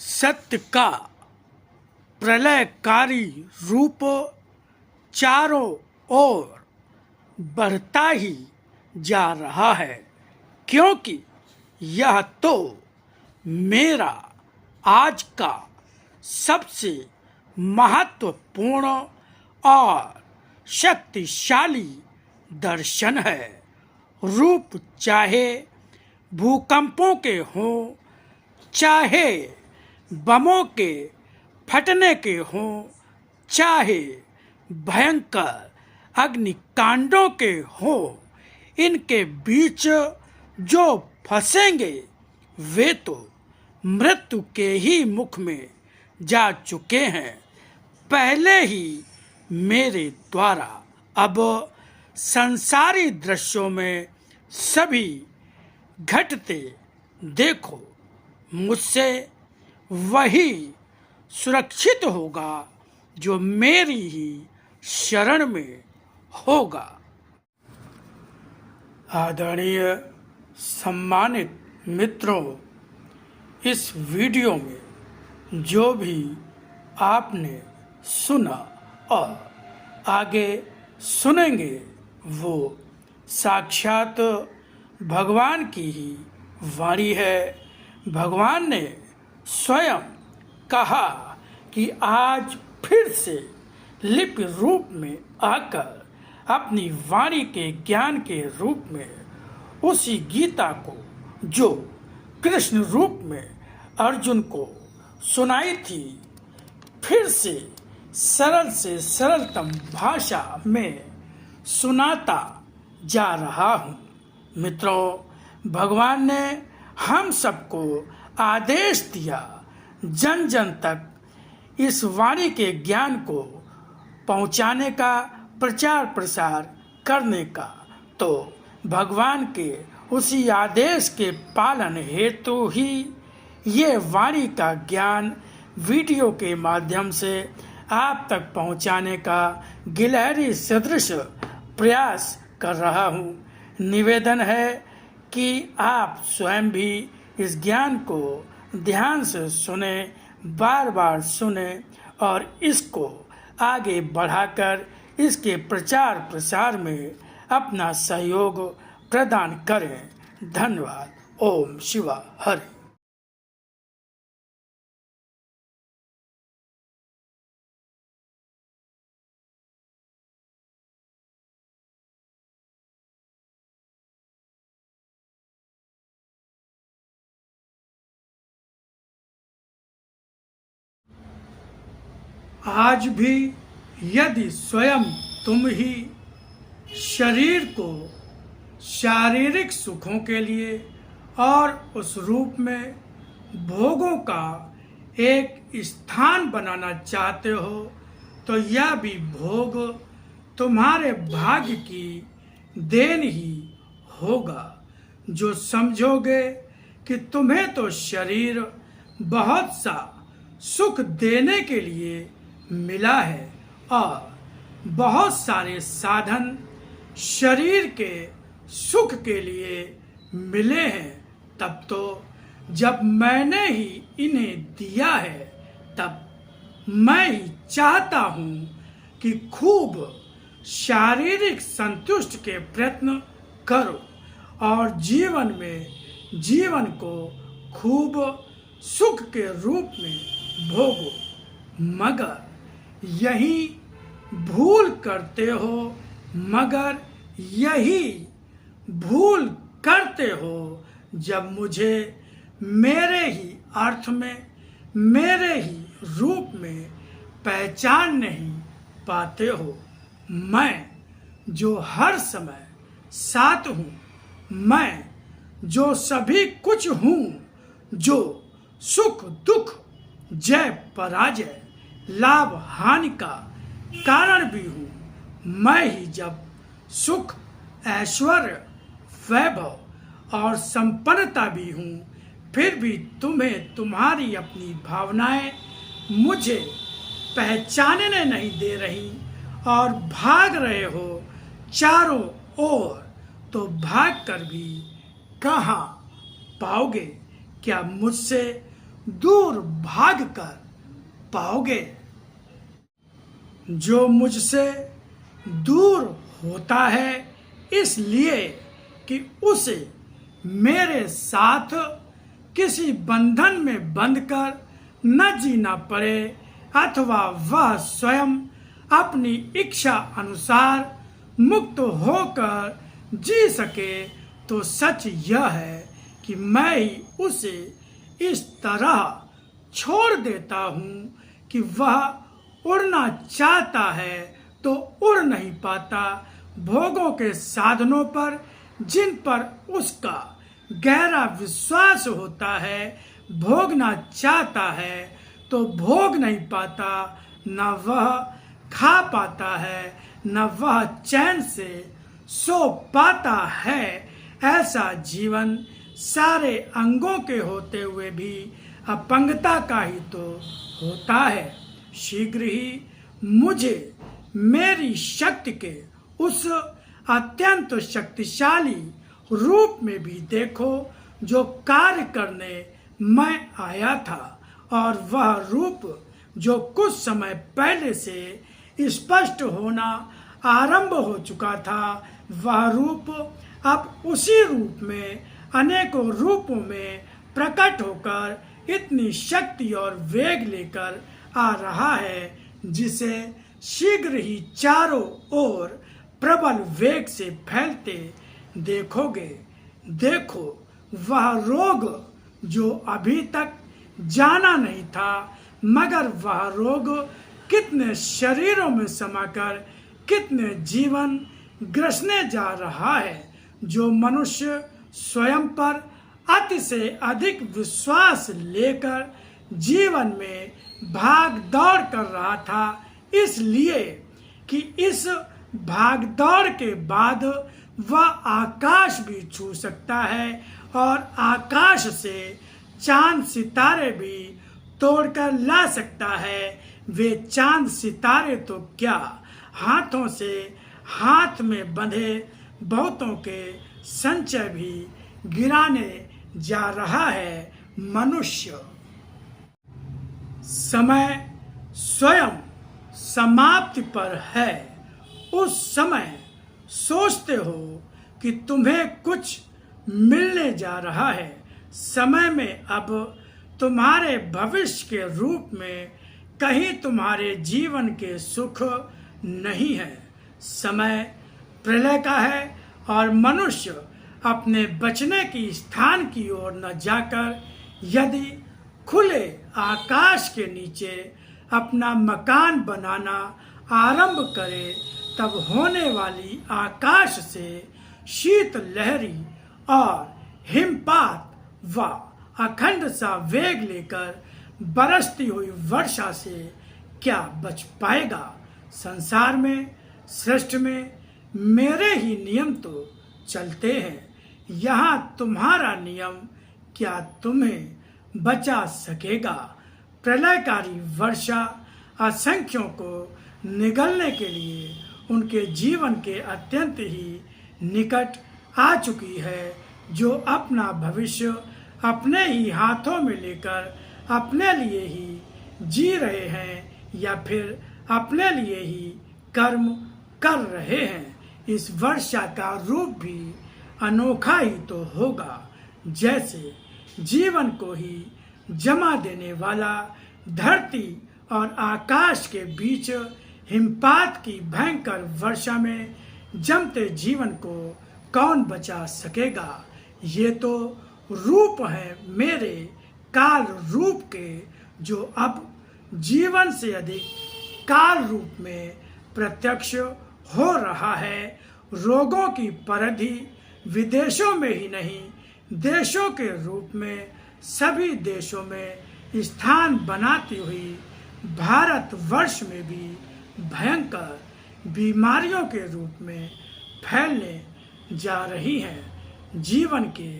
सत्य का प्रलयकारी रूप चारों ओर बढ़ता ही जा रहा है, क्योंकि यह तो मेरा आज का सबसे महत्वपूर्ण और शक्तिशाली दर्शन है। रूप चाहे भूकंपों के हों, चाहे बमों के फटने के हों, चाहे भयंकर अग्निकांडों के हों, इनके बीच जो फंसेंगे वे तो मृत्यु के ही मुख में जा चुके हैं पहले ही मेरे द्वारा। अब संसारी दृश्यों में सभी घटते देखो, मुझसे वही सुरक्षित होगा जो मेरी ही शरण में होगा। आदरणीय सम्मानित मित्रों, इस वीडियो में जो भी आपने सुना और आगे सुनेंगे वो साक्षात भगवान की ही वाणी है। भगवान ने स्वयं कहा कि आज फिर से लिपि रूप में आकर अपनी वाणी के ज्ञान के रूप में उसी गीता को जो कृष्ण रूप में अर्जुन को सुनाई थी, फिर से सरलतम भाषा में सुनाता जा रहा हूँ। मित्रों, भगवान ने हम सबको आदेश दिया जन जन तक इस वाणी के ज्ञान को पहुँचाने का, प्रचार प्रसार करने का। तो भगवान के उसी आदेश के पालन हेतु ही ये वाणी का ज्ञान वीडियो के माध्यम से आप तक पहुंचाने का गिलहरी सदृश प्रयास कर रहा हूं। निवेदन है कि आप स्वयं भी इस ज्ञान को ध्यान से सुने, बार बार सुने और इसको आगे बढ़ाकर इसके प्रचार प्रसार में अपना सहयोग प्रदान करें। धन्यवाद। ओम शिवा हरि। आज भी यदि स्वयं तुम ही शरीर को शारीरिक सुखों के लिए और उस रूप में भोगों का एक स्थान बनाना चाहते हो, तो यह भी भोग तुम्हारे भाग्य की देन ही होगा। जो समझोगे कि तुम्हें तो शरीर बहुत सा सुख देने के लिए मिला है और बहुत सारे साधन शरीर के सुख के लिए मिले हैं, तब तो जब मैंने ही इन्हें दिया है, तब मैं ही चाहता हूँ कि खूब शारीरिक संतुष्ट के प्रयत्न करो और जीवन में जीवन को खूब सुख के रूप में भोगो। मगर यही भूल करते हो, मगर यही भूल करते हो जब मुझे मेरे ही अर्थ में, मेरे ही रूप में पहचान नहीं पाते हो। मैं जो हर समय साथ हूँ, मैं जो सभी कुछ हूँ, जो सुख दुख, जय पराजय, लाभ हानि का कारण भी हूँ। मैं ही जब सुख, ऐश्वर्य, वैभव और संपन्नता भी हूँ, फिर भी तुम्हें तुम्हारी अपनी भावनाएं मुझे पहचानने नहीं दे रही और भाग रहे हो चारों ओर। तो भाग कर भी कहाँ पाओगे? क्या मुझसे दूर भाग कर पाओगे। जो मुझसे दूर होता है इसलिए कि उसे मेरे साथ किसी बंधन में बंधकर न जीना पड़े अथवा वह स्वयं अपनी इच्छा अनुसार मुक्त होकर जी सके, तो सच यह है कि मैं ही उसे इस तरह छोड़ देता हूँ कि वह उड़ना चाहता है तो उड़ नहीं पाता। भोगों के साधनों पर जिन पर उसका गहरा विश्वास होता है, भोगना चाहता है तो भोग नहीं पाता, न वह खा पाता है न वह चैन से सो पाता है। ऐसा जीवन सारे अंगों के होते हुए भी अपंगता का ही तो होता है। शीघ्र ही मुझे मेरी शक्ति के उस अत्यंत शक्तिशाली रूप में भी देखो जो कार्य करने मैं आया था, और वह रूप जो कुछ समय पहले से स्पष्ट होना आरंभ हो चुका था, वह रूप अब उसी रूप में अनेकों रूपों में प्रकट होकर इतनी शक्ति और वेग लेकर आ रहा है जिसे शीघ्र ही चारों ओर प्रबल वेग से फैलते देखोगे। देखो, वह रोग जो अभी तक जाना नहीं था, मगर वह रोग कितने शरीरों में समाकर कितने जीवन ग्रसने जा रहा है। जो मनुष्य स्वयं पर अति से अधिक विश्वास लेकर जीवन में भाग दौड़ कर रहा था, इसलिए कि इस भाग दौड़ के बाद वह आकाश भी छू सकता है और आकाश से चांद सितारे भी तोड़कर ला सकता है। वे चांद सितारे तो क्या, हाथों से हाथ में बंधे बहुतों के संचय भी गिराने जा रहा है मनुष्य। समय स्वयं समाप्ति पर है। उस समय सोचते हो कि तुम्हें कुछ मिलने जा रहा है। समय में अब तुम्हारे भविष्य के रूप में कहीं तुम्हारे जीवन के सुख नहीं है। समय प्रलय का है और मनुष्य अपने बचने की स्थान की ओर न जाकर यदि खुले आकाश के नीचे अपना मकान बनाना आरंभ करे, तब होने वाली आकाश से शीत लहरी और हिमपात व अखंड सा वेग लेकर बरसती हुई वर्षा से क्या बच पाएगा। संसार में, सृष्टि में मेरे ही नियम तो चलते हैं। यहाँ तुम्हारा नियम क्या तुम्हें बचा सकेगा। प्रलयकारी वर्षा असंख्यों को निगलने के लिए उनके जीवन के अत्यंत ही निकट आ चुकी है, जो अपना भविष्य अपने ही हाथों में लेकर अपने लिए ही जी रहे हैं या फिर अपने लिए ही कर्म कर रहे हैं। इस वर्षा का रूप भी अनोखा ही तो होगा, जैसे जीवन को ही जमा देने वाला धरती और आकाश के बीच हिमपात की भयंकर वर्षा में जमते जीवन को कौन बचा सकेगा। ये तो रूप है मेरे काल रूप के, जो अब जीवन से अधिक काल रूप में प्रत्यक्ष हो रहा है। रोगों की परिधि विदेशों में ही नहीं, देशों के रूप में सभी देशों में स्थान बनाती हुई भारतवर्ष में भी भयंकर बीमारियों के रूप में फैलने जा रही हैं। जीवन के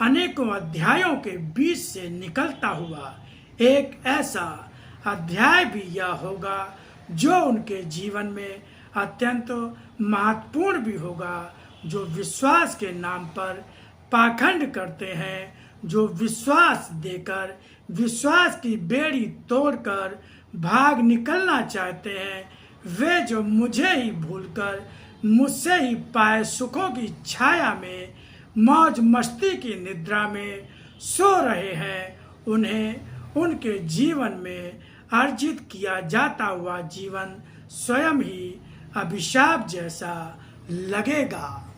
अनेकों अध्यायों के बीच से निकलता हुआ एक ऐसा अध्याय भी यह होगा जो उनके जीवन में अत्यंत महत्वपूर्ण भी होगा। जो विश्वास के नाम पर पाखंड करते हैं, जो विश्वास देकर विश्वास की बेड़ी तोड़कर भाग निकलना चाहते हैं, वे जो मुझे ही भूलकर मुझसे ही पाए सुखों की छाया में मौज मस्ती की निद्रा में सो रहे हैं, उन्हें उनके जीवन में अर्जित किया जाता हुआ जीवन स्वयं ही अभिशाप जैसा लगेगा।